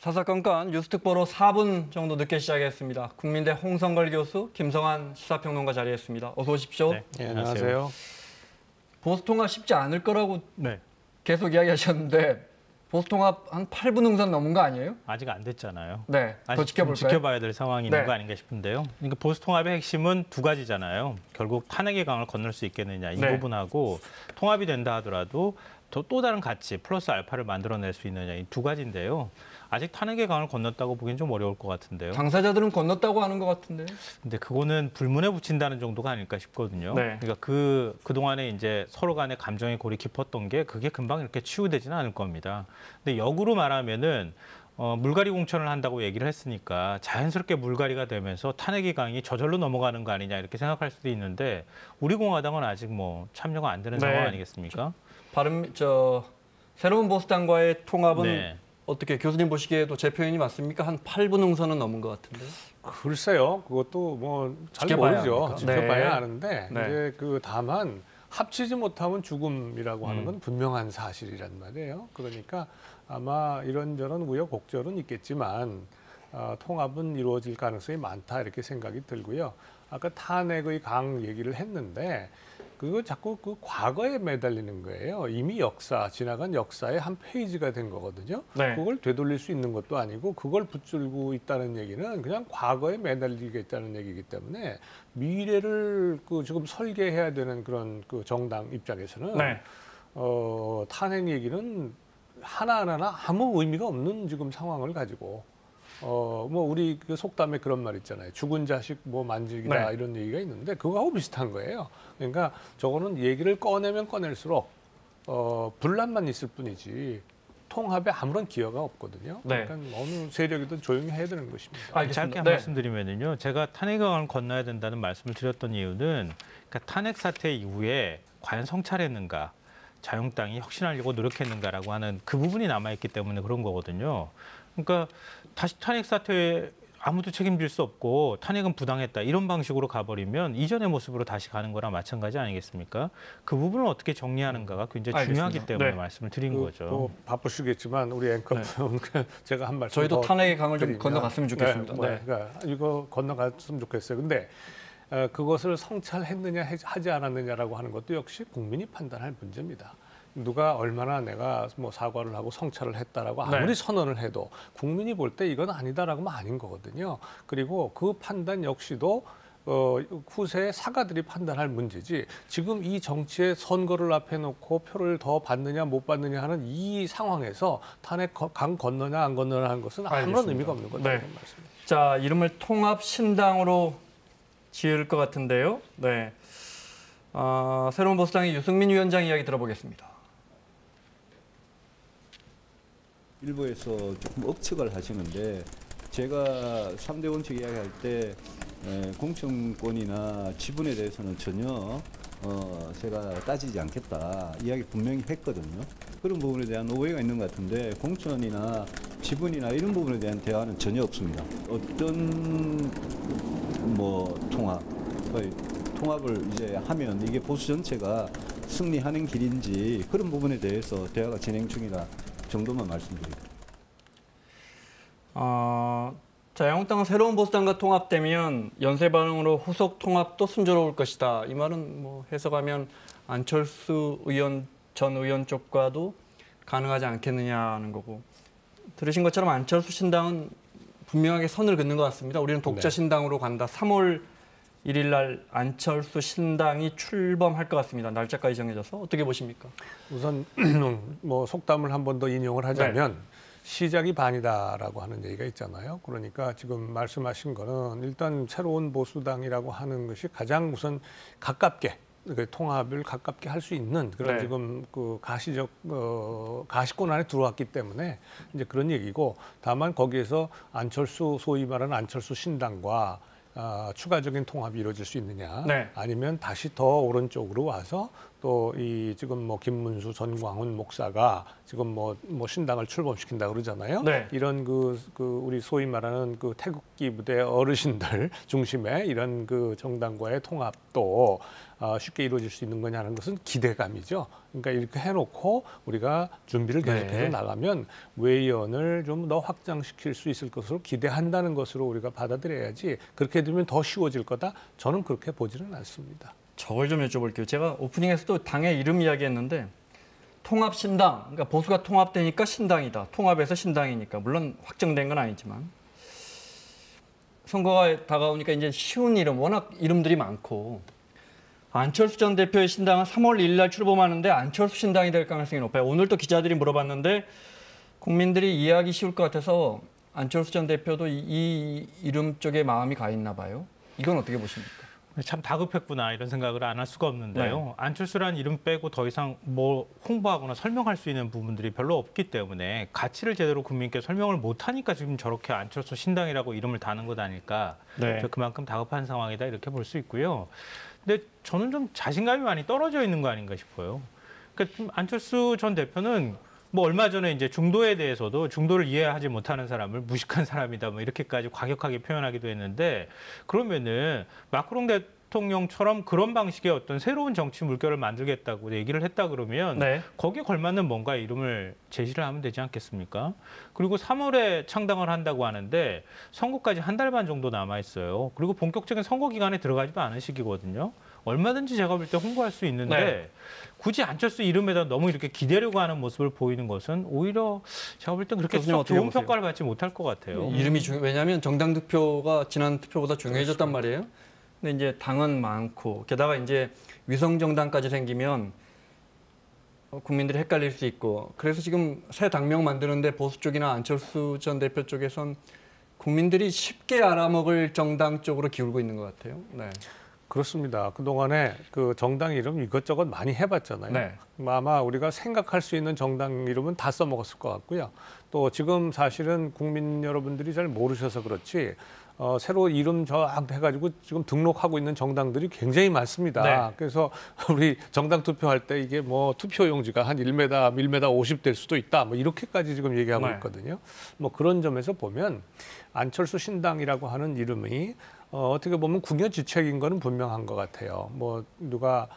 사사건건 뉴스특보로 4분 정도 늦게 시작했습니다. 국민대 홍성걸 교수, 김성환 시사평론가 자리했습니다. 어서 오십시오. 네, 안녕하세요. 보수통합 쉽지 않을 거라고 네. 계속 이야기하셨는데 보수통합 한 8분 응선 넘은 거 아니에요? 아직 안 됐잖아요. 네, 더 지켜볼까요? 지켜봐야 될 상황이 있는 네. 거 아닌가 싶은데요. 그러니까 보수통합의 핵심은 두 가지잖아요. 결국 탄핵의 강을 건널 수 있겠느냐 이 네. 부분하고 통합이 된다 하더라도 또 다른 가치 플러스 알파를 만들어낼 수 있느냐 이 두 가지인데요. 아직 탄핵의 강을 건넜다고 보기엔 좀 어려울 것 같은데요. 당사자들은 건넜다고 하는 것 같은데. 근데 그거는 불문에 붙인다는 정도가 아닐까 싶거든요. 네. 그러니까 그동안에 이제 서로 간의 감정의 골이 깊었던 게 그게 금방 이렇게 치유되지는 않을 겁니다. 근데 역으로 말하면은 물갈이 공천을 한다고 얘기를 했으니까 자연스럽게 물갈이가 되면서 탄핵의 강이 저절로 넘어가는 거 아니냐 이렇게 생각할 수도 있는데 우리 공화당은 아직 뭐 참여가 안 되는 네. 상황 아니겠습니까? 새로운 보수당과의 통합은 네. 어떻게 교수님 보시기에도 제 표현이 맞습니까? 한 8분 응선은 넘은 것 같은데. 글쎄요, 그것도 뭐 잘 지켜봐야 모르죠. 합니까? 지켜봐야 네. 아는데 네. 이제 다만 합치지 못하면 죽음이라고 하는 건 분명한 사실이란 말이에요. 그러니까 아마 이런저런 우여곡절은 있겠지만 통합은 이루어질 가능성이 많다 이렇게 생각이 들고요. 아까 탄핵의 강 얘기를 했는데 그거 자꾸 그 과거에 매달리는 거예요. 이미 지나간 역사의 한 페이지가 된 거거든요. 네. 그걸 되돌릴 수 있는 것도 아니고 그걸 붙들고 있다는 얘기는 그냥 과거에 매달리겠다는 얘기이기 때문에 미래를 지금 설계해야 되는 그런 정당 입장에서는 네. 탄핵 얘기는 하나하나 아무 의미가 없는 지금 상황을 가지고 우리 속담에 그런 말 있잖아요. 죽은 자식 만지기다 네. 이런 얘기가 있는데 그거하고 비슷한 거예요. 그러니까 저거는 얘기를 꺼내면 꺼낼수록 분란만 있을 뿐이지 통합에 아무런 기여가 없거든요. 네. 그러니까 어느 세력이든 조용히 해야 되는 것입니다. 알겠습니다. 짧게 한 네. 말씀드리면요. 제가 탄핵의 강을 건너야 된다는 말씀을 드렸던 이유는 그러니까 탄핵 사태 이후에 과연 성찰했는가, 자유한국당이 혁신하려고 노력했는가라고 하는 그 부분이 남아있기 때문에 그런 거거든요. 그러니까 다시 탄핵 사태에 아무도 책임질 수 없고 탄핵은 부당했다 이런 방식으로 가버리면 이전의 모습으로 다시 가는 거랑 마찬가지 아니겠습니까? 그 부분을 어떻게 정리하는가가 굉장히 알겠습니다. 중요하기 때문에 네. 말씀을 드린 거죠. 바쁘시겠지만 우리 앵커분 제가 한 말씀 저희도 더 탄핵의 강을 좀 드리면, 건너갔으면 좋겠습니다. 네. 그러니까 이거 건너갔으면 좋겠어요. 근데 그것을 성찰했느냐 하지 않았느냐라고 하는 것도 역시 국민이 판단할 문제입니다. 누가 얼마나 내가 사과를 하고 성찰을 했다라고 아무리 네. 선언을 해도 국민이 볼 때 이건 아니다라고 하면 아닌 거거든요. 그리고 그 판단 역시도 후세 사가들이 판단할 문제지 지금 이 정치의 선거를 앞에 놓고 표를 더 받느냐 못 받느냐 하는 이 상황에서 탄핵 강 건너냐 안 건너냐 하는 것은 아무런 알겠습니다. 의미가 없는 거죠. 네. 자, 이름을 통합신당으로 지을 것 같은데요. 네. 새로운 보수당의 유승민 위원장 이야기 들어보겠습니다. 일부에서 조금 억측을 하시는데 제가 3대 원칙 이야기할 때 공천권이나 지분에 대해서는 전혀 제가 따지지 않겠다 이야기 분명히 했거든요. 그런 부분에 대한 오해가 있는 것 같은데 공천이나 지분이나 이런 부분에 대한 대화는 전혀 없습니다. 어떤 통합을 이제 하면 이게 보수 전체가 승리하는 길인지 그런 부분에 대해서 대화가 진행 중이라 정도만 말씀드립니다. 자유한국당은 새로운 보수당과 통합되면 연쇄 반응으로 후속 통합도 순조로울 것이다. 이 말은 해석하면 안철수 전 의원 쪽과도 가능하지 않겠느냐는 거고. 들으신 것처럼 안철수 신당은 분명하게 선을 긋는 것 같습니다. 우리는 독자 신당으로 간다. 3월 1일 날 안철수 신당이 출범할 것 같습니다. 날짜까지 정해져서 어떻게 보십니까? 우선 속담을 한 번 더 인용을 하자면 시작이 반이다라고 하는 얘기가 있잖아요. 그러니까 지금 말씀하신 거는 일단 새로운 보수당이라고 하는 것이 가장 우선 가깝게 통합을 가깝게 할 수 있는 그런 지금 가시권 안에 들어왔기 때문에 이제 그런 얘기고 다만 거기에서 안철수 소위 말하는 안철수 신당과 추가적인 통합이 이루어질 수 있느냐 아니면 다시 더 오른쪽으로 와서 또 이 지금 뭐 김문수 전광훈 목사가 지금 뭐 신당을 출범시킨다 그러잖아요. 네. 이런 그 우리 소위 말하는 그 태극기 부대 어르신들 중심의 이런 그 정당과의 통합도 쉽게 이루어질 수 있는 거냐는 것은 기대감이죠. 그러니까 이렇게 해놓고 우리가 준비를 계속해서 네. 나가면 외연을 좀 더 확장시킬 수 있을 것으로 기대한다는 것으로 우리가 받아들여야지 그렇게 되면 더 쉬워질 거다. 저는 그렇게 보지는 않습니다. 저걸 좀 여쭤볼게요. 제가 오프닝에서도 당의 이름 이야기했는데 통합신당, 그러니까 보수가 통합되니까 신당이다. 통합해서 신당이니까. 물론 확정된 건 아니지만. 선거가 다가오니까 이제 쉬운 이름, 워낙 이름들이 많고 안철수 전 대표의 신당은 3월 1일 날 출범하는데 안철수 신당이 될 가능성이 높아요. 오늘 또 기자들이 물어봤는데 국민들이 이해하기 쉬울 것 같아서 안철수 전 대표도 이 이름 쪽에 마음이 가 있나 봐요. 이건 어떻게 보십니까? 참 다급했구나 이런 생각을 안 할 수가 없는데요. 네. 안철수라는 이름 빼고 더 이상 뭐 홍보하거나 설명할 수 있는 부분들이 별로 없기 때문에 가치를 제대로 국민께 설명을 못하니까 지금 저렇게 안철수 신당이라고 이름을 다는 것 아닐까. 네. 그만큼 다급한 상황이다 이렇게 볼 수 있고요. 근데 저는 좀 자신감이 많이 떨어져 있는 거 아닌가 싶어요. 그러니까 좀 안철수 전 대표는 뭐 얼마 전에 이제 중도에 대해서도 중도를 이해하지 못하는 사람을 무식한 사람이다 뭐 이렇게까지 과격하게 표현하기도 했는데 그러면은 마크롱 대통령처럼 그런 방식의 어떤 새로운 정치 물결을 만들겠다고 얘기를 했다 그러면 네. 거기에 걸맞는 뭔가 이름을 제시를 하면 되지 않겠습니까? 그리고 3월에 창당을 한다고 하는데 선거까지 한 달 반 정도 남아 있어요. 그리고 본격적인 선거 기간에 들어가지도 않은 시기거든요. 얼마든지 제가 볼 때 홍보할 수 있는데 네. 굳이 안철수 이름에다 너무 이렇게 기대려고 하는 모습을 보이는 것은 오히려 제가 볼 때 그렇게 교수님 썩 어떻게 좋은 보세요? 평가를 받지 못할 것 같아요. 이름이 왜냐하면 정당 투표가 지난 투표보다 중요해졌단 말이에요. 근데 이제 당은 많고 게다가 이제 위성 정당까지 생기면 국민들이 헷갈릴 수 있고 그래서 지금 새 당명 만드는데 보수 쪽이나 안철수 전 대표 쪽에선 국민들이 쉽게 알아먹을 정당 쪽으로 기울고 있는 것 같아요. 네. 그렇습니다. 그동안에 그 정당 이름 이것저것 많이 해봤잖아요. 네. 아마 우리가 생각할 수 있는 정당 이름은 다 써먹었을 것 같고요. 또 지금 사실은 국민 여러분들이 잘 모르셔서 그렇지 새로 이름 쫙 해가지고 지금 등록하고 있는 정당들이 굉장히 많습니다. 네. 그래서 우리 정당 투표할 때 이게 뭐 투표용지가 한 1m 50 될 수도 있다. 뭐 이렇게까지 지금 얘기하고 네. 있거든요. 뭐 그런 점에서 보면 안철수 신당이라고 하는 이름이 어떻게 보면 궁여지책인 거는 분명한 것 같아요. 뭐 누가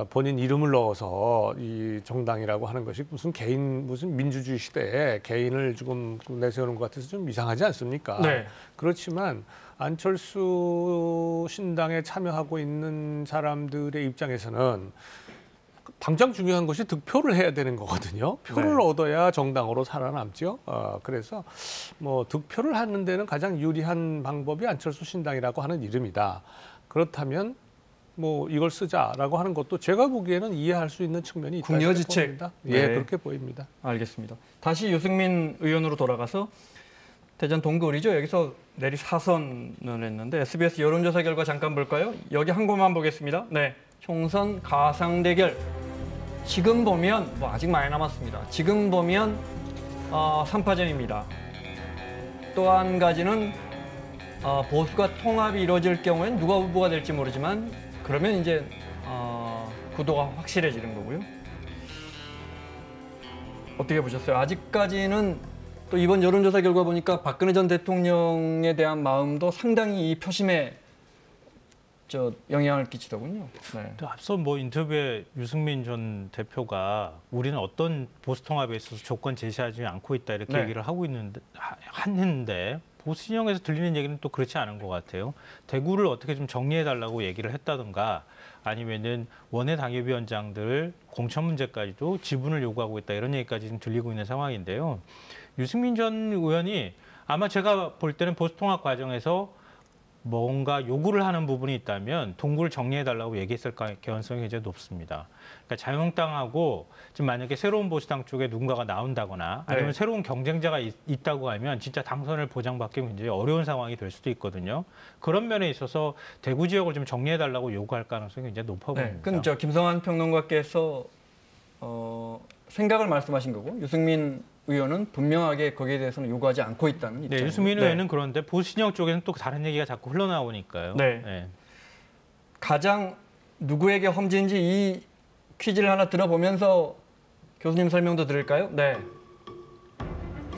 본인 이름을 넣어서 이 정당이라고 하는 것이 무슨 민주주의 시대에 개인을 지금 내세우는 것 같아서 좀 이상하지 않습니까? 네. 그렇지만 안철수 신당에 참여하고 있는 사람들의 입장에서는 당장 중요한 것이 득표를 해야 되는 거거든요. 표를 네. 얻어야 정당으로 살아남죠. 그래서 뭐 득표를 하는 데는 가장 유리한 방법이 안철수 신당이라고 하는 이름이다. 그렇다면 뭐 이걸 쓰자라고 하는 것도 제가 보기에는 이해할 수 있는 측면이 있다. 궁여지책. 보입니다. 네. 예, 그렇게 보입니다. 알겠습니다. 다시 유승민 의원으로 돌아가서 대전 동구을이죠. 여기서 내리 4선을 했는데 SBS 여론조사 결과 잠깐 볼까요? 여기 한 곳만 보겠습니다. 네, 총선 가상 대결. 지금 보면 뭐 아직 많이 남았습니다. 지금 보면 3파전입니다. 또 한 가지는 보수가 통합이 이루어질 경우엔 누가 후보가 될지 모르지만 그러면 이제 구도가 확실해지는 거고요. 어떻게 보셨어요? 아직까지는 또 이번 여론조사 결과 보니까 박근혜 전 대통령에 대한 마음도 상당히 이 표심에 영향을 끼치더군요. 네. 앞서 뭐 인터뷰에 유승민 전 대표가 우리는 어떤 보수 통합에 있어서 조건 제시하지 않고 있다 이렇게 네. 얘기를 했는데 보수 진영에서 들리는 얘기는 또 그렇지 않은 것 같아요. 대구를 어떻게 좀 정리해달라고 얘기를 했다든가 아니면은 원외 당협위원장들 공천 문제까지도 지분을 요구하고 있다 이런 얘기까지 좀 들리고 있는 상황인데요. 유승민 전 의원이 아마 제가 볼 때는 보수 통합 과정에서 뭔가 요구를 하는 부분이 있다면 동구를 정리해달라고 얘기했을 가능성이 굉장히 높습니다. 그러니까 자유한국당하고 지금 만약에 새로운 보수당 쪽에 누군가가 나온다거나 아니면 네. 새로운 새로운 경쟁자가 있다고 하면 진짜 당선을 보장받기 굉장히 어려운 상황이 될 수도 있거든요. 그런 면에 있어서 대구 지역을 좀 정리해달라고 요구할 가능성이 굉장히 높아 네. 보입니다. 그럼 김성환 평론가께서 생각을 말씀하신 거고 유승민 의원은 분명하게 거기에 대해서는 요구하지 않고 있다는 입장입니다. 네, 유승민 의원은 그런데 보수 진영 쪽에는 또 다른 얘기가 자꾸 흘러나오니까요. 네. 가장 누구에게 험지인지 이 퀴즈를 하나 들어보면서 교수님 설명도 들을까요? 네.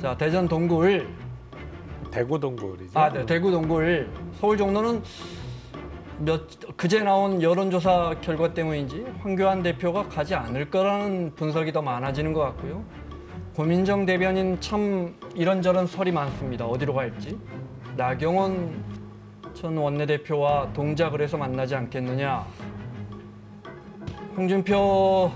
자, 대전 동구을 대구 동구을이죠. 네, 대구 동구을 서울 종로는 그제 나온 여론조사 결과 때문인지 황교안 대표가 가지 않을 거라는 분석이 더 많아지는 것 같고요. 고민정 대변인 참 이런저런 설이 많습니다. 어디로 갈지. 나경원 전 원내대표와 동작을 해서 만나지 않겠느냐. 홍준표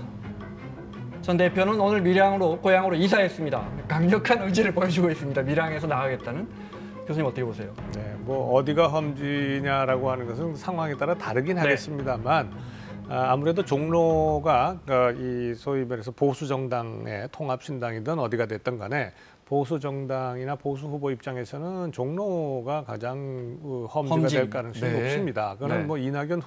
전 대표는 오늘 밀양으로 고향으로 이사했습니다. 강력한 의지를 보여주고 있습니다. 밀양에서 나가겠다는. 교수님 어떻게 보세요? 네, 뭐 어디가 험지냐라고 하는 것은 상황에 따라 다르긴 하겠습니다만 아무래도 종로가 이 소위 말해서 보수 정당의 통합 신당이든 어디가 됐든 간에 보수 정당이나 보수 후보 입장에서는 종로가 가장 험지가 될 가능성이 높습니다. 그거는 뭐 이낙연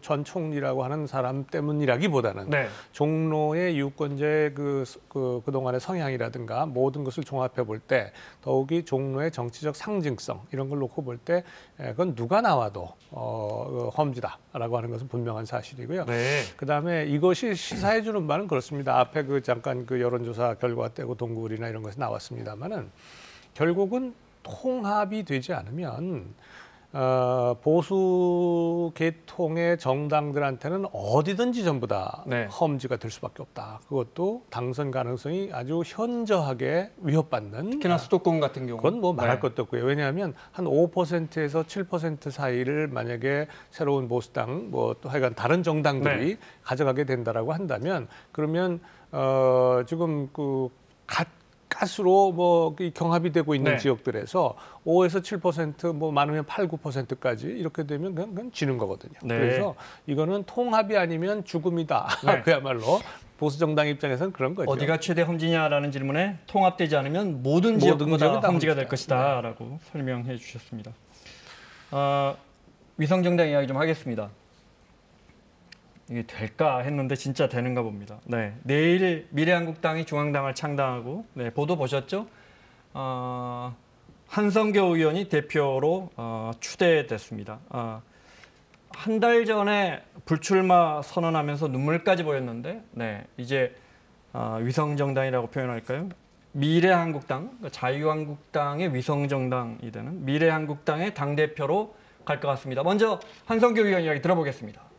전 총리라고 하는 사람 때문이라기보다는 종로의 유권자의 그동안의 성향이라든가 모든 것을 종합해 볼 때 더욱이 종로의 정치적 상징성 이런 걸 놓고 볼 때 그건 누가 나와도 험지다라고 하는 것은 분명한 사실이고요. 그다음에 이것이 시사해 주는 바는 그렇습니다. 앞에 잠깐 여론조사 결과 떼고 동구을이나 이런 것이 나왔습니다만은 결국은 통합이 되지 않으면 보수 계통의 정당들한테는 어디든지 전부 다 험지가 될 수밖에 없다. 그것도 당선 가능성이 아주 현저하게 위협받는. 특히나 수도권 같은 경우. 그건 뭐 말할 것도 없고요. 왜냐하면 한 5%에서 7% 사이를 만약에 새로운 보수당 뭐 또 하여간 다른 정당들이 가져가게 된다라고 한다면 그러면 지금 가수로 뭐 경합이 되고 있는 지역들에서 5에서 7% 뭐 많으면 8, 9%까지 이렇게 되면 그냥 지는 거거든요. 그래서 이거는 통합이 아니면 죽음이다. 그야말로 보수 정당 입장에서는 그런 거죠. 어디가 최대 험지냐라는 질문에 통합되지 않으면 모든 지역보다 험지가 될 것이다라고 설명해 주셨습니다. 위성 정당 이야기 좀 하겠습니다. 이게 될까 했는데 진짜 되는가 봅니다. 내일 미래한국당이 중앙당을 창당하고 보도 보셨죠? 한성교 의원이 대표로 추대됐습니다. 한 달 전에 불출마 선언하면서 눈물까지 보였는데 이제 위성정당이라고 표현할까요? 미래한국당, 자유한국당의 위성정당이 되는 미래한국당의 당대표로 갈 것 같습니다. 먼저 한성교 의원 이야기 들어보겠습니다.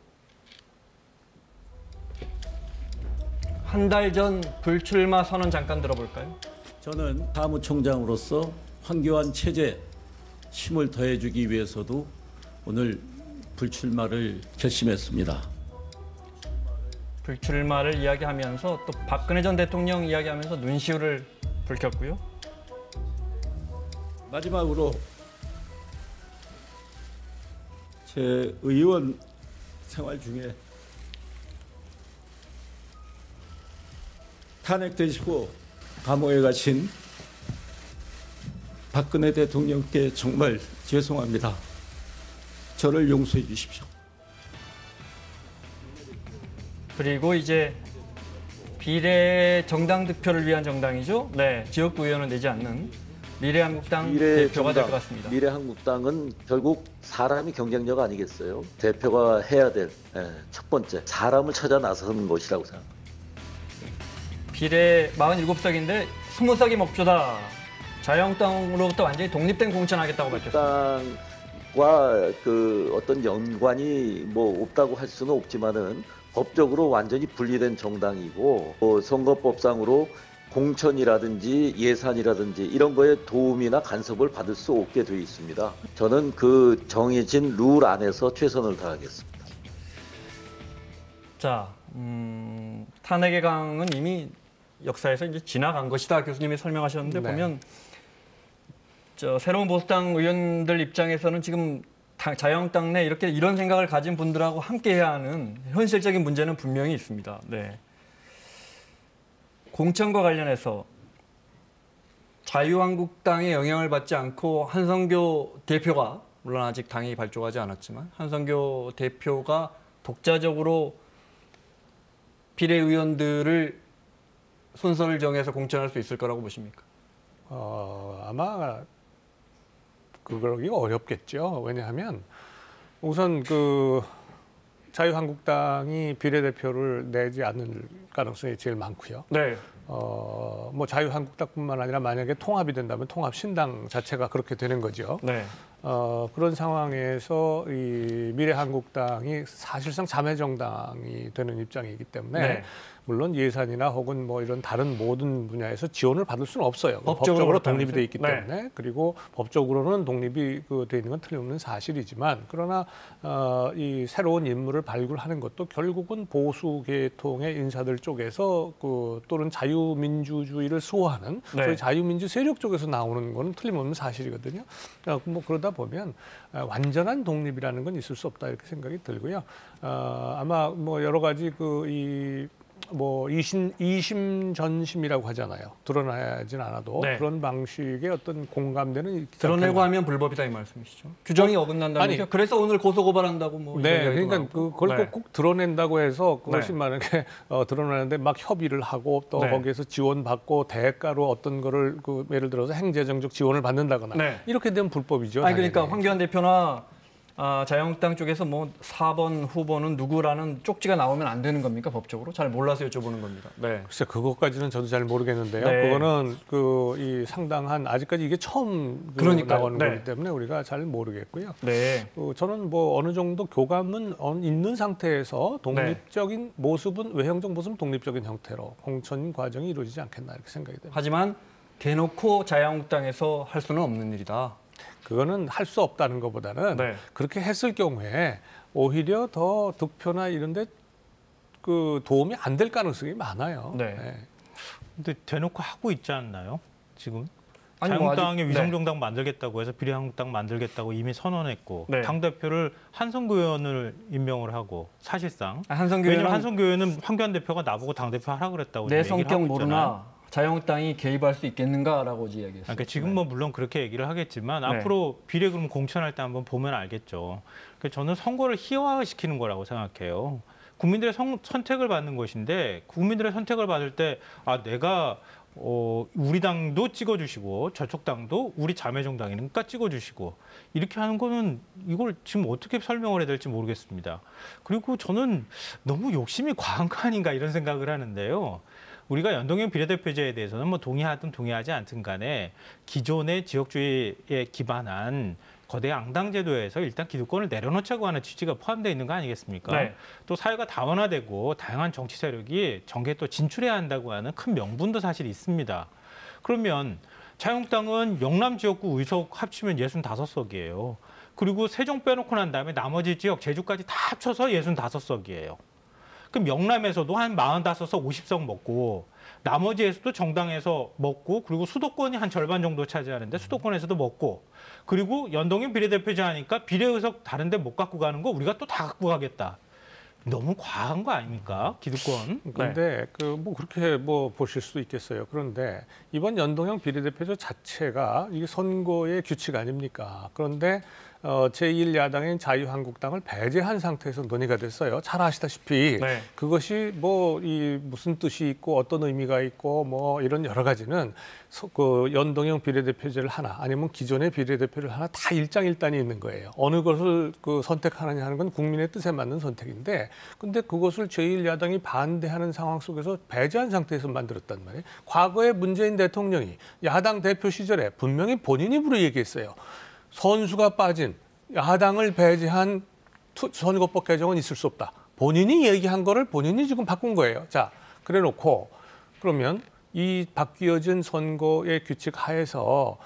한 달 전 불출마 선언 잠깐 들어볼까요? 저는 사무총장으로서 황교안 체제에 힘을 더해주기 위해서도 오늘 불출마를 결심했습니다. 불출마를 이야기하면서 또 박근혜 전 대통령 이야기하면서 눈시울을 붉혔고요. 마지막으로 제 의원 생활 중에 탄핵되시고 감옥에 가신 박근혜 대통령께 정말 죄송합니다. 저를 용서해 주십시오. 그리고 이제 비례 정당 득표를 위한 정당이죠. 지역구 의원을 내지 않는 미래한국당 대표가 될 것 같습니다. 미래한국당은 결국 사람이 경쟁력 아니겠어요? 대표가 해야 될 첫 번째 사람을 찾아 나서는 것이라고 생각합니다. 비례 47석인데 20석이 목표다. 자유한국당으로부터 완전히 독립된 공천하겠다고 밝혔습니다. 과 어떤 연관이 뭐 없다고 할 수는 없지만은 법적으로 완전히 분리된 정당이고 선거법상으로 공천이라든지 예산이라든지 이런 거에 도움이나 간섭을 받을 수 없게 되어 있습니다. 저는 그 정해진 룰 안에서 최선을 다하겠습니다. 자, 탄핵의 강은 이미 역사에서 이제 지나간 것이다 교수님이 설명하셨는데 보면 새로운 보수당 의원들 입장에서는 지금 자유한국당 내 이런 생각을 가진 분들하고 함께해야 하는 현실적인 문제는 분명히 있습니다. 공천과 관련해서 자유한국당의 영향을 받지 않고 한성교 대표가 물론 아직 당이 발족하지 않았지만 한성교 대표가 독자적으로 비례의원들을 순서를 정해서 공천할 수 있을 거라고 보십니까? 아마 그러기가 어렵겠죠. 왜냐하면 우선 자유한국당이 비례대표를 내지 않을 가능성이 제일 많고요. 네. 뭐 자유한국당뿐만 아니라 만약에 통합이 된다면 통합신당 자체가 그렇게 되는 거죠. 네. 그런 상황에서 이 미래한국당이 사실상 자매정당이 되는 입장이기 때문에 네. 물론 예산이나 혹은 뭐 이런 다른 모든 분야에서 지원을 받을 수는 없어요. 법적으로 독립이 돼 있기 네. 때문에 그리고 법적으로는 독립이 돼 있는 건 틀림없는 사실이지만 그러나 이 새로운 인물을 발굴하는 것도 결국은 보수 계통의 인사들 쪽에서 또는 자유민주주의를 수호하는 네. 소위 자유민주 세력 쪽에서 나오는 건 틀림없는 사실이거든요. 뭐 그러다 보면 완전한 독립이라는 건 있을 수 없다 이렇게 생각이 들고요. 아마 뭐 여러 가지 뭐 이심전심이라고 하잖아요. 드러나진 않아도 네. 그런 방식의 어떤 공감대는 드러내고 하면 불법이다 이 말씀이시죠. 규정이 어긋난다면서요? 그래서 오늘 고소고발한다고 뭐. 네, 그러니까 그걸 네. 꼭 드러낸다고 해서 그것이 네. 만약에 드러나는데 막 협의를 하고 또 네. 거기에서 지원받고 대가로 어떤 거를 예를 들어서 행재정적 지원을 받는다거나 네. 이렇게 되면 불법이죠. 아니 그러니까 당연히. 황교안 대표나 자유한국당 쪽에서 뭐 4번 후보는 누구라는 쪽지가 나오면 안 되는 겁니까 법적으로? 잘 몰라서 여쭤보는 겁니다. 네. 글쎄 그것까지는 저도 잘 모르겠는데요. 네. 그거는 이 상당한 아직까지 이게 처음 그러니까요. 나오는 네. 거기 때문에 우리가 잘 모르겠고요. 네. 저는 뭐 어느 정도 교감은 있는 상태에서 독립적인 모습은 외형적 모습은 독립적인 형태로 공천 과정이 이루어지지 않겠나 이렇게 생각이 됩니다. 하지만 대놓고 자유한국당에서 할 수는 없는 일이다. 그거는 할 수 없다는 것보다는 네. 그렇게 했을 경우에 오히려 더 득표나 이런데 도움이 안 될 가능성이 많아요. 네. 근데 대놓고 하고 있지 않나요? 지금 아니, 뭐 자유한국당이 아직- 위성정당 만들겠다고 해서 비례한국당 만들겠다고 이미 선언했고 네. 당대표를 한성규 의원을 임명을 하고 사실상 한성규 왜냐하면 의원은 한성규 의원은 황교안 대표가 나보고 당대표 하라 그랬다고 내 얘기를 성격 하고 모르나 있잖아요. 자유한국당이 개입할 수 있겠는가라고 이야기했어요. 그러니까 지금 뭐 물론 그렇게 얘기를 하겠지만 네. 앞으로 비례 그럼 공천할 때 한번 보면 알겠죠. 그러니까 저는 선거를 희화화시키는 거라고 생각해요. 국민들의 선택을 받는 것인데 국민들의 선택을 받을 때 내가 우리 당도 찍어주시고 저쪽 당도 우리 자매정당이니까 찍어주시고 이렇게 하는 거는 이걸 지금 어떻게 설명을 해야 될지 모르겠습니다. 그리고 저는 너무 욕심이 과한 거 아닌가 이런 생각을 하는데요. 우리가 연동형 비례대표제에 대해서는 뭐 동의하든 동의하지 않든 간에 기존의 지역주의에 기반한 거대 앙당제도에서 일단 기득권을 내려놓자고 하는 취지가 포함되어 있는 거 아니겠습니까? 네. 또 사회가 다원화되고 다양한 정치 세력이 정계에 또 진출해야 한다고 하는 큰 명분도 사실 있습니다. 그러면 자유한국당은 영남 지역구 의석 합치면 65석이에요. 그리고 세종 빼놓고 난 다음에 나머지 지역 제주까지 다 합쳐서 65석이에요. 그럼 영남에서도 한 45석 50석 먹고 나머지에서도 정당에서 먹고 그리고 수도권이 한 절반 정도 차지하는데 수도권에서도 먹고 그리고 연동형 비례대표제 하니까 비례의석 다른 데 못 갖고 가는 거 우리가 또 다 갖고 가겠다. 너무 과한 거 아닙니까? 기득권. 그런데 뭐 그렇게 뭐 보실 수도 있겠어요. 그런데 이번 연동형 비례대표제 자체가 이게 선거의 규칙 아닙니까? 그런데 제1야당인 자유한국당을 배제한 상태에서 논의가 됐어요. 잘 아시다시피 네. 그것이 뭐 무슨 뜻이 있고 어떤 의미가 있고 뭐 이런 여러 가지는 연동형 비례대표제를 하나 아니면 기존의 비례대표를 하나 다 일장일단이 있는 거예요. 어느 것을 선택하느냐 하는 건 국민의 뜻에 맞는 선택인데 근데 그것을 제1야당이 반대하는 상황 속에서 배제한 상태에서 만들었단 말이에요. 과거에 문재인 대통령이 야당 대표 시절에 분명히 본인 입으로 얘기했어요. 선수가 빠진 야당을 배제한 선거법 개정은 있을 수 없다. 본인이 얘기한 거를 본인이 지금 바꾼 거예요. 자, 그래 놓고 그러면 이 바뀌어진 선거의 규칙 하에서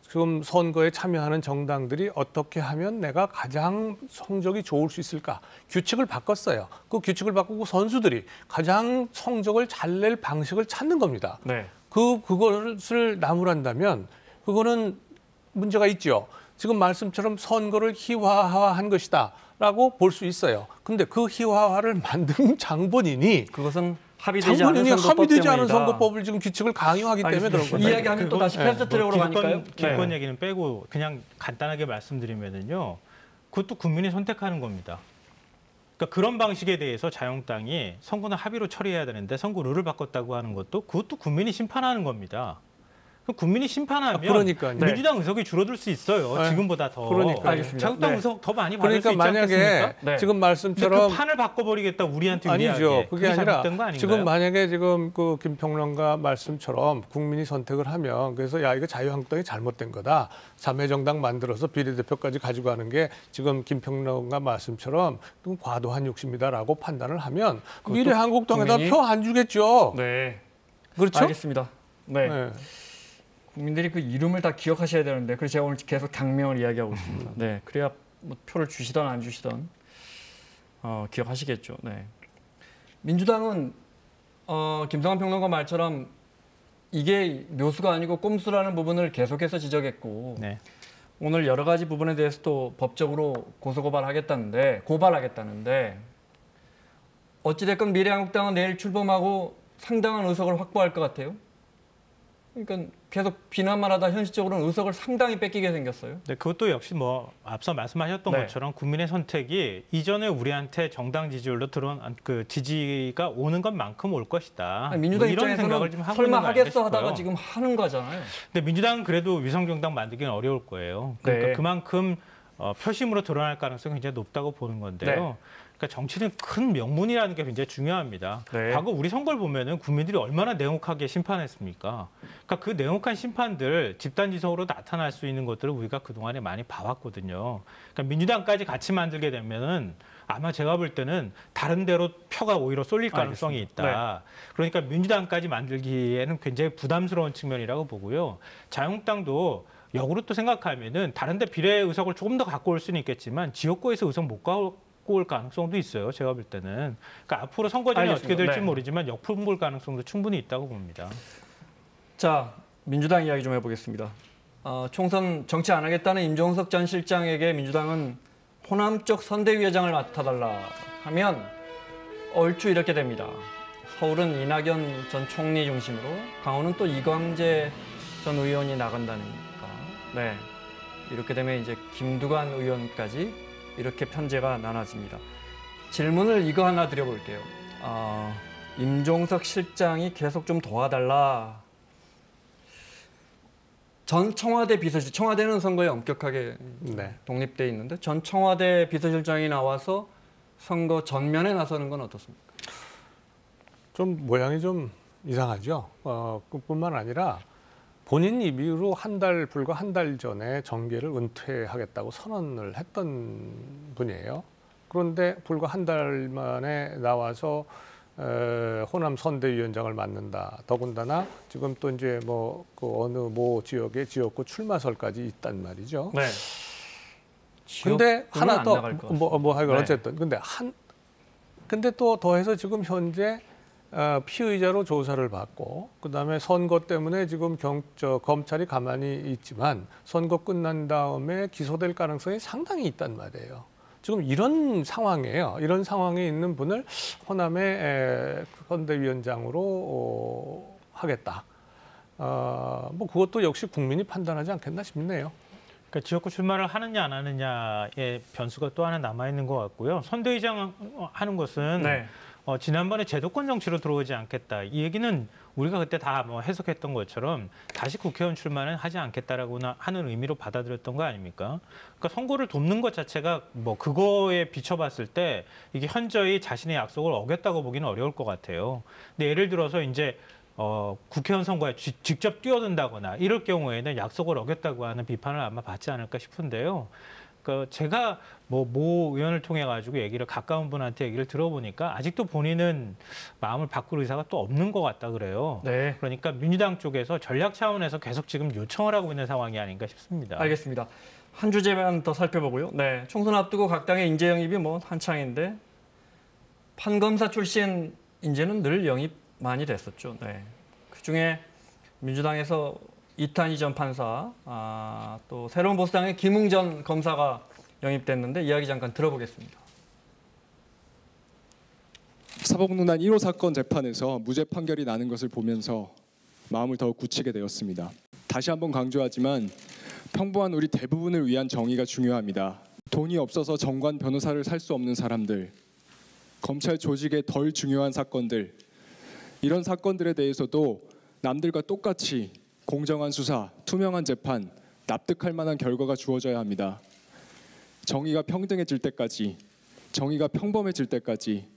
지금 선거에 참여하는 정당들이 어떻게 하면 내가 가장 성적이 좋을 수 있을까? 규칙을 바꿨어요. 그 규칙을 바꾸고 선수들이 가장 성적을 잘 낼 방식을 찾는 겁니다. 네. 그것을 나무란다면 그거는 문제가 있죠. 지금 말씀처럼 선거를 희화화한 것이다라고 볼 수 있어요. 근데 그 희화화를 만든 장본인이 그것은 합의되지 않은 선거법 합의되지 않은 때문이다. 선거법을 지금 규칙을 강요하기 때문에 그런 거죠. 이야기하면 또 다시 패스트트랙으로 가니까요. 기득권 네. 얘기는 빼고 그냥 간단하게 말씀드리면은요. 그것도 국민이 선택하는 겁니다. 그러니까 그런 방식에 대해서 자유한국당이 선거는 합의로 처리해야 되는데 선거 룰을 바꿨다고 하는 것도 그것도 국민이 심판하는 겁니다. 국민이 심판하면 그러니까요. 민주당 의석이 줄어들 수 있어요. 네. 지금보다 더. 그러니까요. 알겠습니다. 자유당 네. 의석 더 많이 받을 그러니까 수 있지 만약에 않겠습니까? 네. 지금 근데 말씀처럼 그 판을 바꿔버리겠다 우리한테 아니죠. 유리하게. 그게 아니라 잘못된 거 아닌가요? 지금 만약에 지금 그 김평론가 말씀처럼 국민이 선택을 하면 그래서 야 이거 자유한국당이 잘못된 거다. 자매정당 만들어서 비례대표까지 가지고 가는 게 지금 김평론가 말씀처럼 좀 과도한 욕심이다라고 판단을 하면 미래한국당에다 국민이- 표 안 주겠죠. 네. 그렇죠? 알겠습니다. 네. 네. 국민들이 그 이름을 다 기억하셔야 되는데 그래서 제가 오늘 계속 당명을 이야기하고 있습니다. 네, 그래야 뭐 표를 주시던 안 주시던 기억하시겠죠. 네. 민주당은 김성환 평론가 말처럼 이게 묘수가 아니고 꼼수라는 부분을 계속해서 지적했고 네. 오늘 여러 가지 부분에 대해서도 법적으로 고발하겠다는데 어찌됐건 미래한국당은 내일 출범하고 상당한 의석을 확보할 것 같아요. 그러니까 계속 비난만 하다 현실적으로는 의석을 상당히 뺏기게 생겼어요. 네, 그것도 역시 뭐 앞서 말씀하셨던 네. 것처럼 국민의 선택이 이전에 우리한테 정당 지지율로 들어온 그 지지가 오는 것만큼 올 것이다. 아니, 민주당 뭐 이런 생각을 입장에서는 지금 하고 설마 있는 거 아닌가 하겠어 하다가 싶어요. 지금 하는 거잖아요. 근데 민주당은 그래도 위성정당 만들기는 어려울 거예요. 그러니까 네. 그만큼 표심으로 드러날 가능성이 굉장히 높다고 보는 건데요. 네. 그러니까 정치는 큰 명분이라는 게 굉장히 중요합니다. 네. 과거 우리 선거를 보면은 국민들이 얼마나 냉혹하게 심판했습니까? 그러니까 그 냉혹한 심판들 집단지성으로 나타날 수 있는 것들을 우리가 그동안에 많이 봐왔거든요. 그러니까 민주당까지 같이 만들게 되면은 아마 제가 볼 때는 다른 데로 표가 오히려 쏠릴 가능성이 알겠습니다. 있다. 그러니까 민주당까지 만들기에는 굉장히 부담스러운 측면이라고 보고요. 자유한국당도 역으로 또 생각하면은 다른 데 비례 의석을 조금 더 갖고 올 수는 있겠지만 지역구에서 의석 못 갖고 올 가능성도 있어요. 제가 볼 때는. 그러니까 앞으로 선거전이 알겠습니다. 어떻게 될지 네. 모르지만 역풍 불 가능성도 충분히 있다고 봅니다. 자, 민주당 이야기 좀 해보겠습니다. 총선 정치 안 하겠다는 임종석 전 실장에게 민주당은 호남 쪽 선대위원장을 맡아달라 하면 얼추 이렇게 됩니다. 서울은 이낙연 전 총리 중심으로 강원은 또 이광재 전 의원이 나간다니까. 네, 이렇게 되면 이제 김두관 의원까지 이렇게 편제가 나눠집니다. 질문을 이거 하나 드려볼게요. 임종석 실장이 계속 좀 도와달라. 전 청와대 비서실, 청와대는 선거에 엄격하게 네. 독립돼 있는데 전 청와대 비서실장이 나와서 선거 전면에 나서는 건 어떻습니까? 좀 모양이 좀 이상하죠. 그뿐만 아니라 본인 입으로 불과 한 달 전에 정계를 은퇴하겠다고 선언을 했던 분이에요. 그런데 불과 한 달 만에 나와서 호남 선대위원장을 맡는다. 더군다나 지금 또 이제 뭐 그 어느 모 지역의 지역구 출마설까지 있단 말이죠. 네. 근데 하나 안 더 나갈 것 뭐 하여간 네. 어쨌든 근데 또 더해서 지금 현재 피의자로 조사를 받고 그다음에 선거 때문에 지금 검찰이 가만히 있지만 선거 끝난 다음에 기소될 가능성이 상당히 있단 말이에요. 지금 이런 상황이에요. 이런 상황에 있는 분을 호남의 선대위원장으로 하겠다. 뭐 그것도 역시 국민이 판단하지 않겠나 싶네요. 그러니까 지역구 출마를 하느냐 안 하느냐의 변수가 또 하나 남아 있는 것 같고요. 선대위장 하는 것은 네. 지난번에 제도권 정치로 들어오지 않겠다. 이 얘기는 우리가 그때 다 뭐 해석했던 것처럼 다시 국회의원 출마는 하지 않겠다라고 하는 의미로 받아들였던 거 아닙니까? 그러니까 선거를 돕는 것 자체가 뭐 그거에 비춰봤을 때 이게 현저히 자신의 약속을 어겼다고 보기는 어려울 것 같아요. 근데 예를 들어서 이제 국회의원 선거에 직접 뛰어든다거나 이럴 경우에는 약속을 어겼다고 하는 비판을 아마 받지 않을까 싶은데요. 그 제가 모 의원을 통해 가지고 얘기를 가까운 분한테 얘기를 들어보니까 아직도 본인은 마음을 바꿀 의사가 또 없는 것 같다 그래요. 네. 그러니까 민주당 쪽에서 전략 차원에서 계속 지금 요청을 하고 있는 상황이 아닌가 싶습니다. 알겠습니다. 한 주제만 더 살펴보고요. 네, 총선 앞두고 각 당의 인재 영입이 뭐 한창인데 판검사 출신 인재는 늘 영입 많이 됐었죠. 네. 그중에 민주당에서 이탄희 전 판사, 또 새로운 보수당의 김웅전 검사가 영입됐는데 이야기 잠깐 들어보겠습니다. 사법농단 1호 사건 재판에서 무죄 판결이 나는 것을 보면서 마음을 더욱 굳히게 되었습니다. 다시 한번 강조하지만 평범한 우리 대부분을 위한 정의가 중요합니다. 돈이 없어서 정관 변호사를 살 수 없는 사람들, 검찰 조직의 덜 중요한 사건들, 이런 사건들에 대해서도 남들과 똑같이 공정한 수사, 투명한 재판, 납득할 만한 결과가 주어져야 합니다. 정의가 평등해질 때까지, 정의가 평범해질 때까지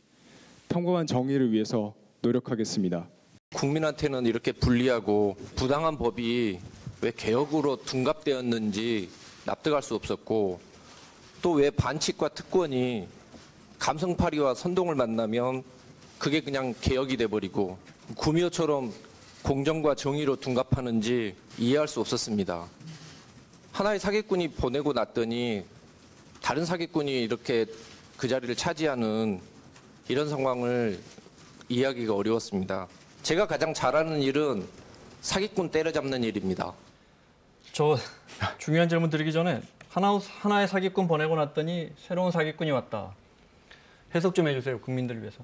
평범한 정의를 위해서 노력하겠습니다. 국민한테는 이렇게 불리하고 부당한 법이 왜 개혁으로 둔갑되었는지 납득할 수 없었고, 또 왜 반칙과 특권이 감성파리와 선동을 만나면 그게 그냥 개혁이 돼버리고 구미호처럼 공정과 정의로 둔갑하는지 이해할 수 없었습니다. 하나의 사기꾼이 보내고 났더니 다른 사기꾼이 이렇게 그 자리를 차지하는 이런 상황을 이해하기가 어려웠습니다. 제가 가장 잘하는 일은 사기꾼 때려잡는 일입니다. 저 중요한 질문 드리기 전에 하나의 사기꾼 보내고 났더니 새로운 사기꾼이 왔다. 해석 좀 해주세요. 국민들을 위해서.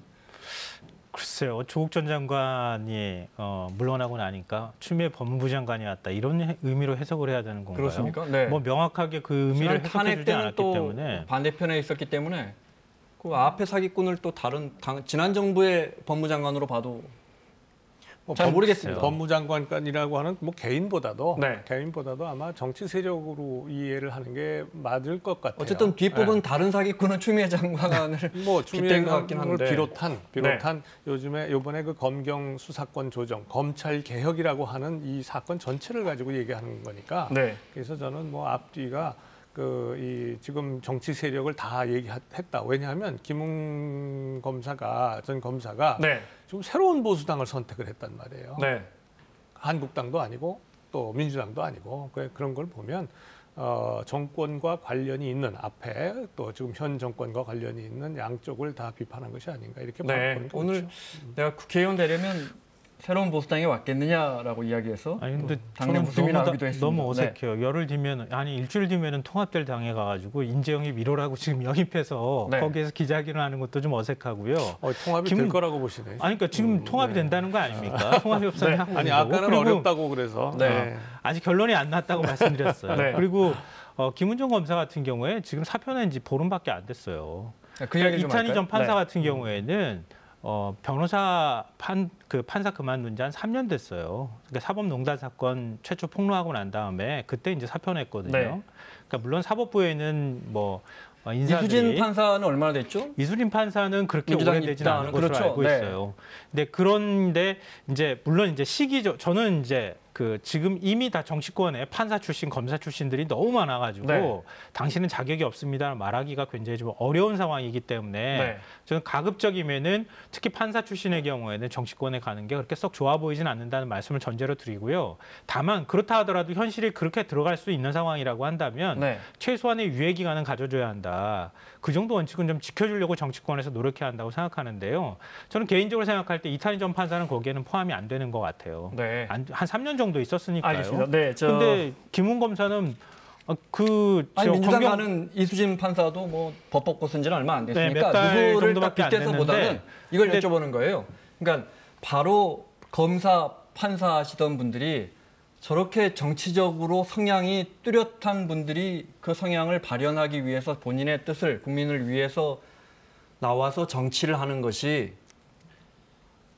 글쎄요. 조국 전 장관이 물러나고 나니까 추미애 법무부 장관이 왔다. 이런 의미로 해석을 해야 되는 건가요? 그렇습니까? 네. 뭐 명확하게 그 의미를 해석해주지 않았기 또 때문에. 반대편에 있었기 때문에 그 앞에 사기꾼을 또 다른 지난 정부의 법무장관으로 봐도 잘 모르겠습니다. 법무장관이라고 하는 뭐 개인보다도 네. 아마 정치 세력으로 이해를 하는 게 맞을 것 같아요. 어쨌든 뒷부분 네. 다른 사기꾼은 추미애 장관을 뭐 빗댄 것 같긴 추미애를 한데 비롯한 요번에 그 검경 수사권 조정, 검찰 개혁이라고 하는 이 사건 전체를 가지고 얘기하는 거니까. 네. 그래서 저는 뭐 앞뒤가 지금 정치 세력을 다 얘기했다. 왜냐하면 김웅 전 검사가 네. 좀 새로운 보수당을 선택을 했단 말이에요. 네. 한국당도 아니고 또 민주당도 아니고 그런 걸 보면 정권과 관련이 있는 앞에 또 지금 현 정권과 관련이 있는 양쪽을 다 비판한 것이 아닌가 이렇게 네. 보는 거죠. 오늘 내가 국회의원 되려면 새로운 보수당이 왔겠느냐라고 이야기해서 아니 근데 당내 저는 웃음이 나오기도 했습니다. 너무 어색해요. 열흘 뒤면 일주일 뒤면은 통합될 당에 가가지고 인재영입 1호라고 지금 영입해서 네. 거기에서 기자회견을 하는 것도 좀 어색하고요. 통합이 될 거라고 보시네. 아니 그러니까 지금 통합이 된다는 거 아닙니까? 통합 협상이 하고 아니 있는 거고. 아까는 그리고 어렵다고 그래서. 네. 아직 결론이 안 났다고 말씀드렸어요. 네. 그리고 김은정 검사 같은 경우에 지금 사표 낸 지 보름밖에 안 됐어요. 그 이야기 좀 이탄희 전 할까요? 판사 네. 같은 경우에는 변호사 판사 그만둔 지 한 3년 됐어요. 그러니까 사법농단 사건 최초 폭로하고 난 다음에 그때 이제 사표 냈거든요. 네. 그러니까 물론 사법부에는 뭐 인사들이 이수진 판사는 얼마나 됐죠? 이수진 판사는 그렇게 민주당이 오래되지는 않은 것으로 그렇죠. 알고 네. 있어요. 그런데 이제 물론 이제 시기적 저는 이제 지금 이미 다 정치권에 판사 출신, 검사 출신들이 너무 많아가지고 네. 당신은 자격이 없습니다 말하기가 굉장히 좀 어려운 상황이기 때문에 네. 저는 가급적이면은 특히 판사 출신의 경우에는 정치권에 가는 게 그렇게 썩 좋아 보이진 않는다는 말씀을 전제로 드리고요. 다만 그렇다 하더라도 현실이 그렇게 들어갈 수 있는 상황이라고 한다면 네. 최소한의 유예 기간은 가져줘야 한다. 그 정도 원칙은 좀 지켜주려고 정치권에서 노력해야 한다고 생각하는데요. 저는 개인적으로 생각할 때 이탄희 전 판사는 거기에는 포함이 안 되는 것 같아요. 네. 한 3년 정도 있었으니까요. 알겠습니다. 네, 근데 김웅 검사는 민주당 가는 이수진 판사도 뭐 법법 고순 지는 얼마 안 됐으니까 몇 달 누구를 딱 정도밖에 안 빗대서보다는 됐는데 이걸 여쭤보는 거예요. 그러니까 바로 검사, 판사 하시던 분들이 저렇게 정치적으로 성향이 뚜렷한 분들이 그 성향을 발현하기 위해서 본인의 뜻을 국민을 위해서 나와서 정치를 하는 것이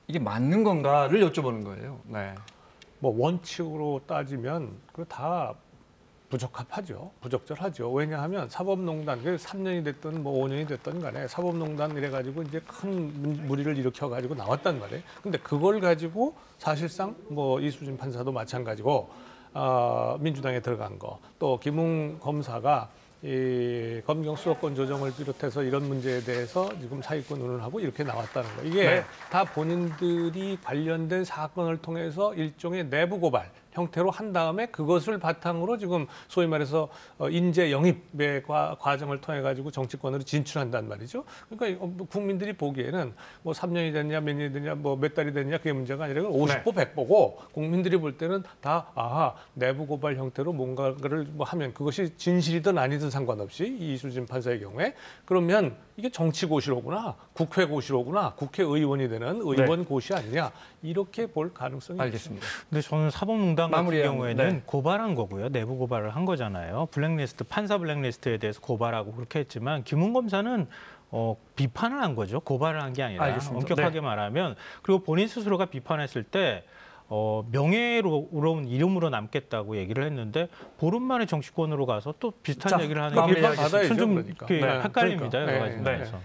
이게 맞는 건가를 여쭤보는 거예요. 네. 뭐 원칙으로 따지면 그 다 부적합하죠. 부적절하죠. 왜냐하면 사법농단, 3년이 됐든 뭐 5년이 됐든 간에 사법농단 이래가지고 이제 큰 무리를 일으켜가지고 나왔단 말이에요. 근데 그걸 가지고 사실상 뭐 이수진 판사도 마찬가지고 민주당에 들어간 거, 또 김웅 검사가 이 검경 수사권 조정을 비롯해서 이런 문제에 대해서 지금 사기꾼 운운하고 이렇게 나왔다는 거. 이게 네. 다 본인들이 관련된 사건을 통해서 일종의 내부 고발 형태로 한 다음에 그것을 바탕으로 지금 소위 말해서 인재 영입의 과정을 통해 가지고 정치권으로 진출한단 말이죠. 그러니까 국민들이 보기에는 뭐 3년이 됐냐, 몇 년이 됐냐, 뭐 몇 달이 됐냐 그게 문제가 아니라 50보 100보고 국민들이 볼 때는 다 내부 고발 형태로 뭔가를 뭐 하면 그것이 진실이든 아니든 상관없이 이수진 판사의 경우에 그러면 이게 정치 고시로구나, 국회 고시로구나, 국회의원이 되는 의원 고시 아니냐 이렇게 볼 가능성이 알겠습니다. 근데 저는 사법농단 같은 경우에는 네. 고발한 거고요. 내부 고발을 한 거잖아요. 블랙리스트, 판사 블랙리스트에 대해서 고발하고 그렇게 했지만 김웅 검사는 비판을 한 거죠. 고발을 한 게 아니라 알겠습니다. 엄격하게 네. 말하면 그리고 본인 스스로가 비판했을 때 명예로운 이름으로 남겠다고 얘기를 했는데 보름 만에 정치권으로 가서 또 비슷한 자, 얘기를 하는 마무리 게 받아야죠, 좀 그러니까. 헷갈립니다. 그러니까. 여러 가지 네, 면에서.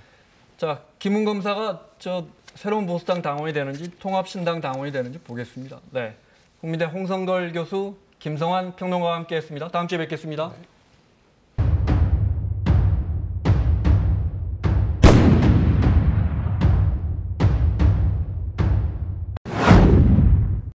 자, 김웅 검사가 저 새로운 보수당 당원이 되는지 통합신당 당원이 되는지 보겠습니다. 네, 국민대 홍성걸 교수, 김성환 평론가와 함께했습니다. 다음 주에 뵙겠습니다.